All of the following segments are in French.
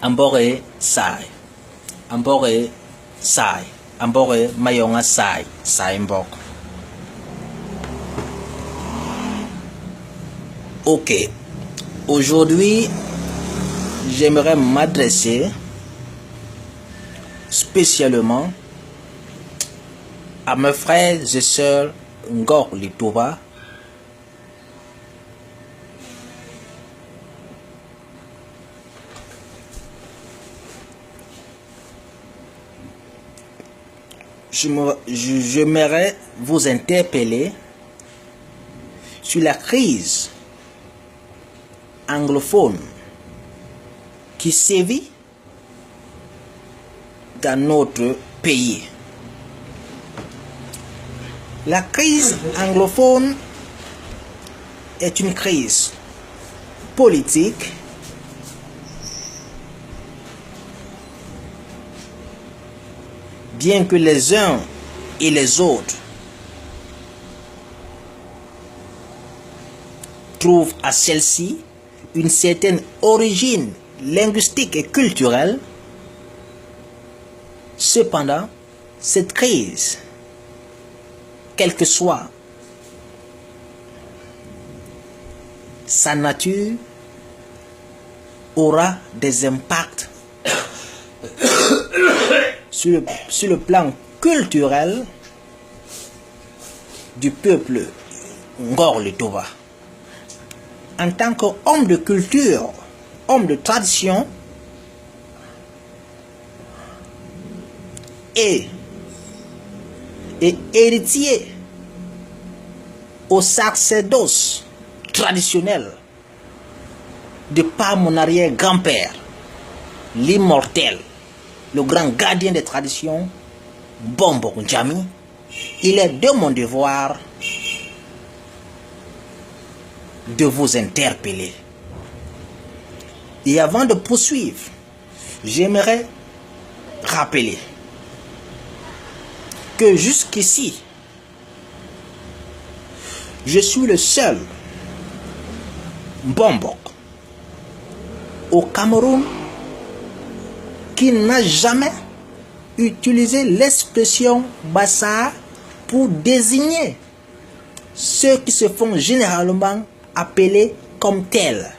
Ambore sai. Ambore sai. Ambore mayonga sai. Sai mbok. Ok. Aujourd'hui, j'aimerais m'adresser spécialement à mes frères et sœurs Ngor Litoba, j'aimerais vous interpeller sur la crise anglophone qui sévit dans notre pays. La crise anglophone est une crise politique, bien que les uns et les autres trouvent à celle-ci une certaine origine linguistique et culturelle. Cependant, cette crise, quelle que soit sa nature, aura des impacts sur le plan culturel du peuple Ngor Litoba. En tant qu'homme de culture, homme de tradition et héritier au sacerdoce traditionnel de par mon arrière-grand-père, l'immortel, le grand gardien des traditions, Bombo Njami, il est de mon devoir de vous interpeller. Et avant de poursuivre, j'aimerais rappeler que jusqu'ici, je suis le seul Bombok au Cameroun qui n'a jamais utilisé l'expression Bassa pour désigner ceux qui se font généralement appeler comme tels.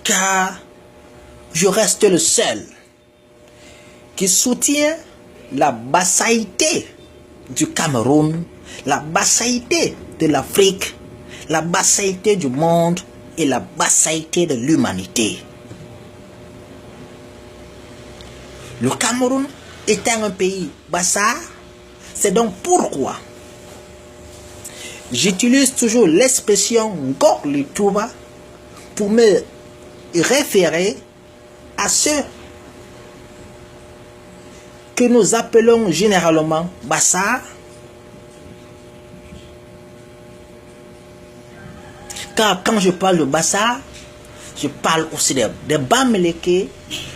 Car je reste le seul qui soutient la bassaïté du Cameroun, la bassaïté de l'Afrique, la bassaïté du monde et la bassaïté de l'humanité. Le Cameroun étant un pays bassa, c'est donc pourquoi j'utilise toujours l'expression Ngor Litoba pour me référer à ceux que nous appelons généralement Bassa, car quand je parle de Bassa, je parle aussi des Bamileke,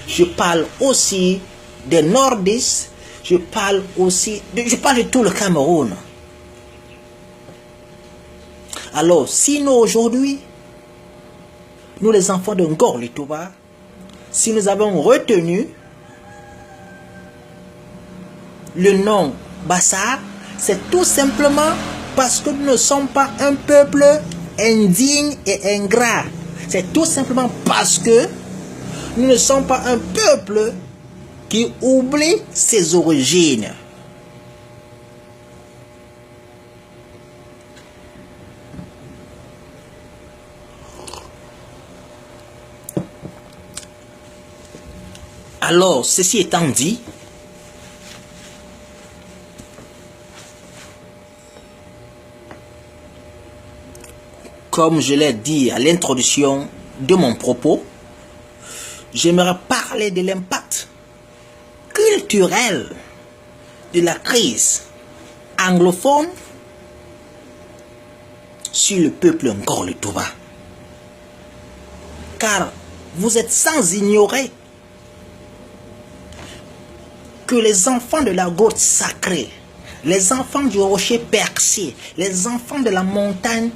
je parle aussi des Nordistes, je parle de tout le Cameroun. Alors, si nous aujourd'hui, nous les enfants de Ngor Litoba, si nous avons retenu le nom Bassa, c'est tout simplement parce que nous ne sommes pas un peuple indigne et ingrat. C'est tout simplement parce que nous ne sommes pas un peuple qui oublie ses origines. Alors, ceci étant dit, comme je l'ai dit à l'introduction de mon propos, j'aimerais parler de l'impact culturel de la crise anglophone sur le peuple Ngor Litoba. Car vous êtes sans ignorer que les enfants de la grotte sacrée, les enfants du rocher percé, les enfants de la montagne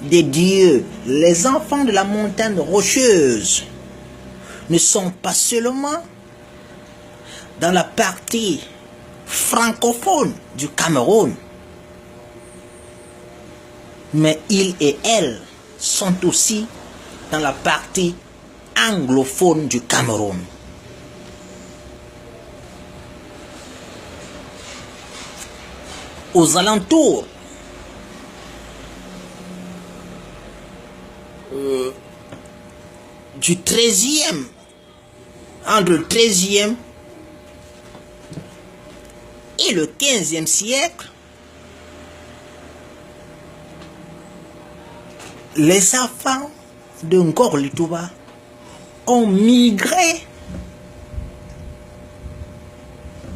des dieux, les enfants de la montagne rocheuse, ne sont pas seulement dans la partie francophone du Cameroun, mais ils et elles sont aussi dans la partie anglophone du Cameroun. Aux alentours du 13e, entre le 13e et le 15e siècle, les enfants de Ngor Litouba ont migré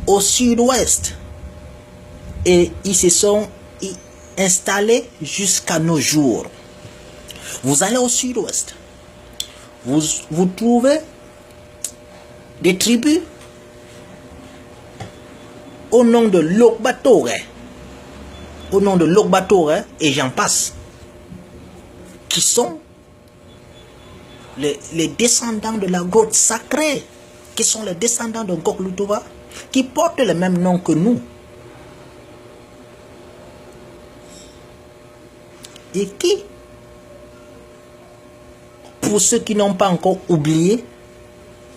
au sud-ouest et ils se sont installés jusqu'à nos jours. Vous allez au sud-ouest, vous trouvez des tribus au nom de Lokbatore, et j'en passe, qui sont les descendants de la grotte sacrée, qui sont les descendants de Ngor Litouba, qui portent le même nom que nous. Et qui, pour ceux qui n'ont pas encore oublié,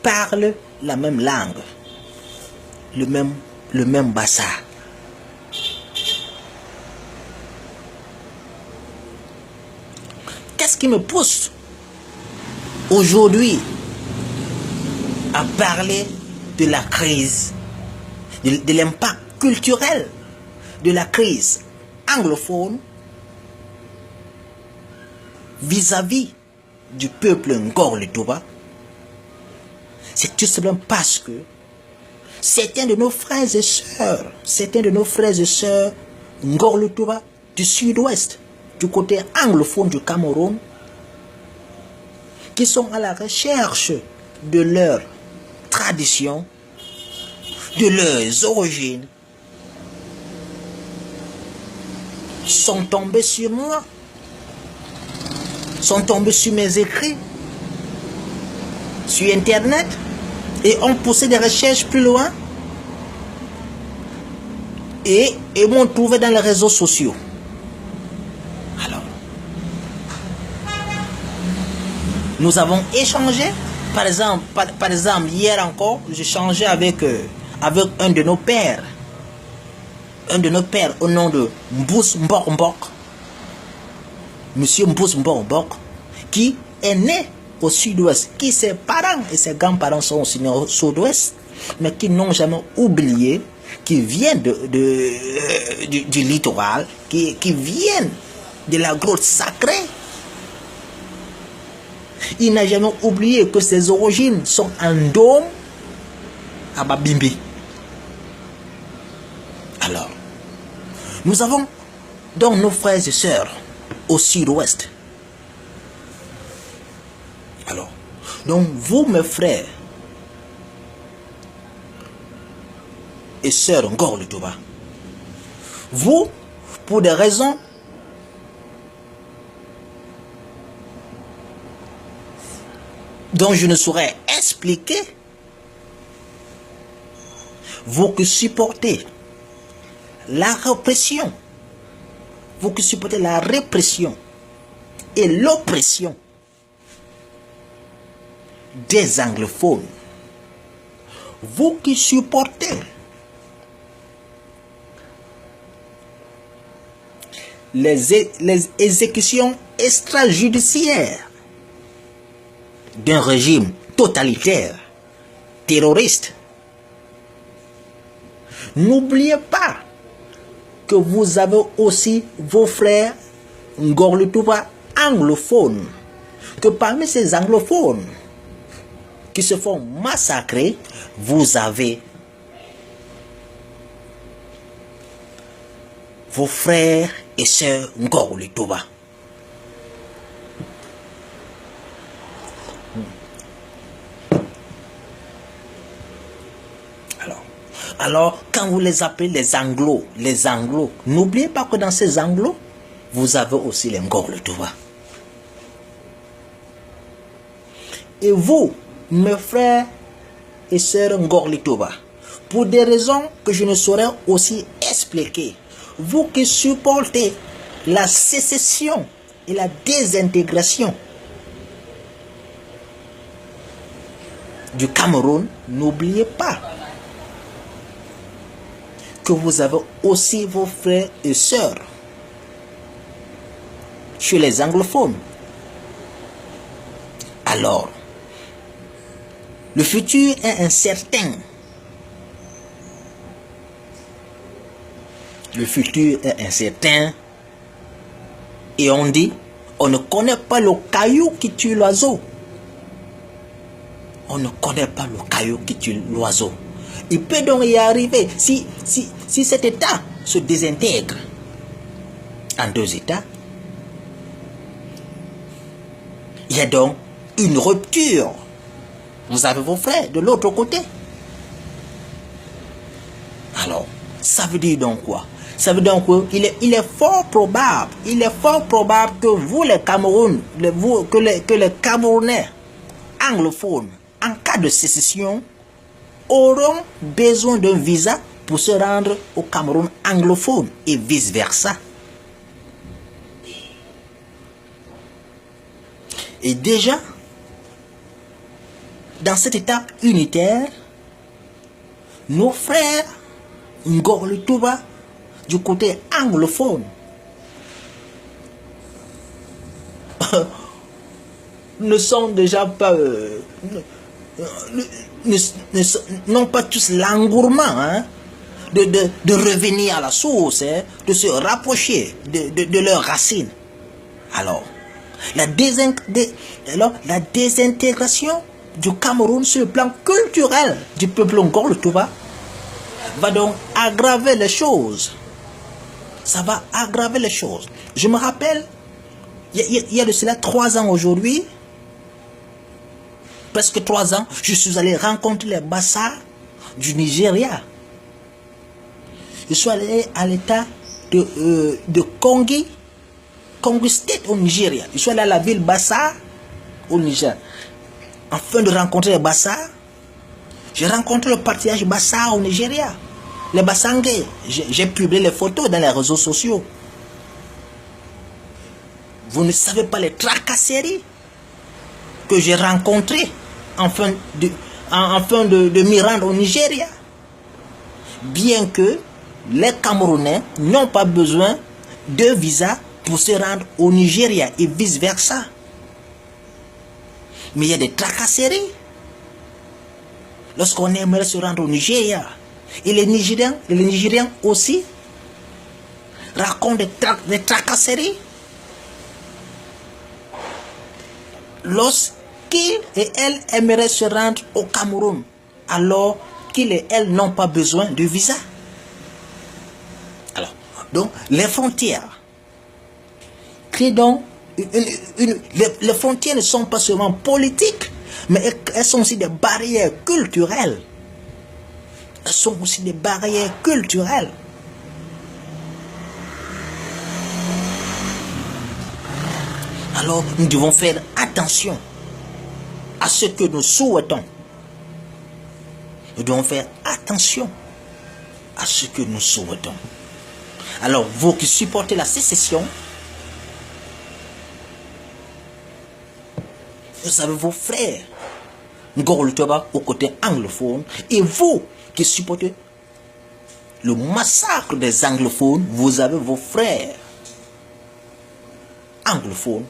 parlent la même langue, le même bassa. Qu'est-ce qui me pousse aujourd'hui à parler de la crise, de l'impact culturel de la crise anglophone vis-à-vis du peuple Ngor Litouba? C'est tout simplement parce que certains de nos frères et sœurs, Ngor Litouba du sud-ouest, du côté anglophone du Cameroun, qui sont à la recherche de leur tradition, de leurs origines, sont tombés sur moi, sont tombés sur mes écrits, sur Internet, et ont poussé des recherches plus loin, et m'ont trouvé dans les réseaux sociaux. Alors, nous avons échangé, par exemple hier encore, j'ai échangé avec un de nos pères au nom de Mbous Mbok, Monsieur Mbous Mbok, qui est né au sud-ouest, qui ses parents et ses grands-parents sont aussi nés au sud-ouest, mais qui n'ont jamais oublié, qui viennent du littoral, qui viennent de la grotte sacrée. Il n'a jamais oublié que ses origines sont en Dôme à Babimbi. Alors, nous avons donc nos frères et sœurs au sud-ouest. Alors, donc vous, mes frères et sœurs Ngor Litouba, vous, pour des raisons dont je ne saurais expliquer, vous qui supportez la répression, et l'oppression des anglophones, vous qui supportez les exécutions extrajudiciaires d'un régime totalitaire, terroriste, n'oubliez pas que vous avez aussi vos frères Ngor Litouba anglophones, que parmi ces anglophones qui se font massacrer, vous avez vos frères et sœurs Ngor Litouba. Alors, quand vous les appelez les anglos, n'oubliez pas que dans ces anglos, vous avez aussi les Ngor Touba. Et vous, mes frères et sœurs Ngor Touba, pour des raisons que je ne saurais aussi expliquer, vous qui supportez la sécession et la désintégration du Cameroun, n'oubliez pas que vous avez aussi vos frères et sœurs chez les anglophones. Alors, le futur est incertain. Le futur est incertain. Et on dit, on ne connaît pas le caillou qui tue l'oiseau. On ne connaît pas le caillou qui tue l'oiseau. Il peut donc y arriver, si cet État se désintègre en deux États, il y a donc une rupture. Vous avez vos frères de l'autre côté. Alors, ça veut dire donc quoi? Ça veut dire qu'il est fort probable, que vous les Cameroun, que les Camerounais anglophones, en cas de sécession, auront besoin d'un visa pour se rendre au Cameroun anglophone et vice-versa. Et déjà, dans cet état unitaire, nos frères Ngor Touba du côté anglophone ne sont déjà pas n'ont pas tous l'engourement de revenir à la source, de se rapprocher de leurs racines. Alors, la désintégration du Cameroun sur le plan culturel du peuple Ngor Touba va donc aggraver les choses. Ça va aggraver les choses. Je me rappelle, il y a de cela 3 ans aujourd'hui, presque 3 ans, je suis allé rencontrer les Bassa du Nigeria. Je suis allé à l'état de Kongi State au Nigeria. Je suis allé à la ville Bassa au Niger. Afin de rencontrer les Bassa, j'ai rencontré le patriarche Bassa au Nigeria. Les Bassangais. J'ai publié les photos dans les réseaux sociaux. Vous ne savez pas les tracasseries que j'ai rencontrées afin de m'y rendre au Nigeria. Bien que les Camerounais n'ont pas besoin de visa pour se rendre au Nigeria et vice-versa. Mais il y a des tracasseries. Lorsqu'on aimerait se rendre au Nigeria, et les Nigériens aussi racontent des tracasseries lorsqu'ils et elles aimeraient se rendre au Cameroun, alors qu'ils et elles n'ont pas besoin de visa. Alors, donc, les frontières créent donc les frontières ne sont pas seulement politiques, mais elles sont aussi des barrières culturelles. Elles sont aussi des barrières culturelles. Alors, nous devons faire attention à ce que nous souhaitons. Nous devons faire attention à ce que nous souhaitons. Alors, vous qui supportez la sécession, vous avez vos frères Ngor Touba au côté anglophone, et vous qui supportez le massacre des anglophones, vous avez vos frères anglophones.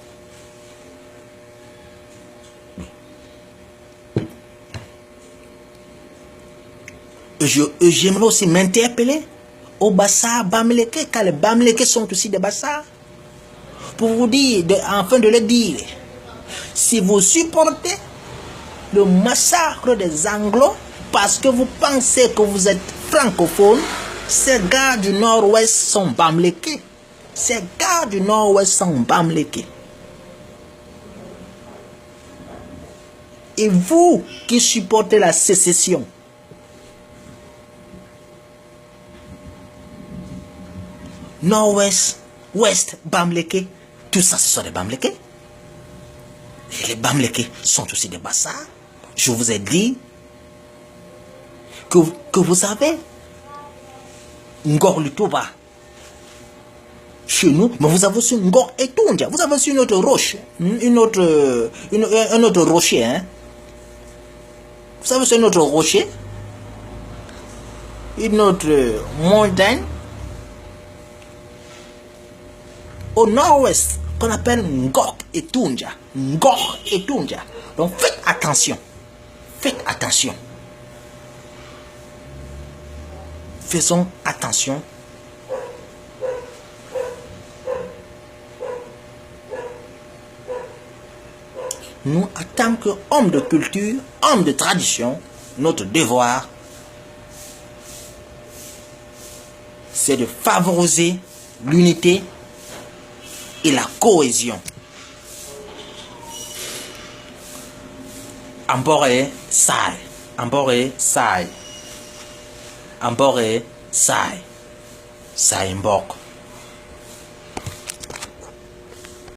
J'aimerais aussi m'interpeller aux Bassa Bamileke, car les Bamileke sont aussi des Bassa, pour vous dire, afin de le dire, si vous supportez le massacre des Anglos parce que vous pensez que vous êtes francophone, ces gars du Nord-Ouest sont Bamileke. Ces gars du Nord-Ouest sont Bamileke. Et vous qui supportez la sécession, Nord-Ouest ouest, Bamileke. Tout ça, ce sont des Bamileke. Et les Bamileke sont aussi des Bassa. Je vous ai dit que vous avez Ngor Lutoba chez nous, mais vous avez aussi Ngor Etundia. Vous avez aussi une autre roche, un autre rocher. Hein? Vous avez aussi un autre rocher, une autre montagne au nord-ouest qu'on appelle Ngor Etundia. Ngor Etundia. Donc faites attention. Faites attention. Faisons attention. Nous, en tant qu'hommes de culture, hommes de tradition, notre devoir, c'est de favoriser l'unité et la cohésion. Ambore sai, ambore sai, ambore sai, sai mbok.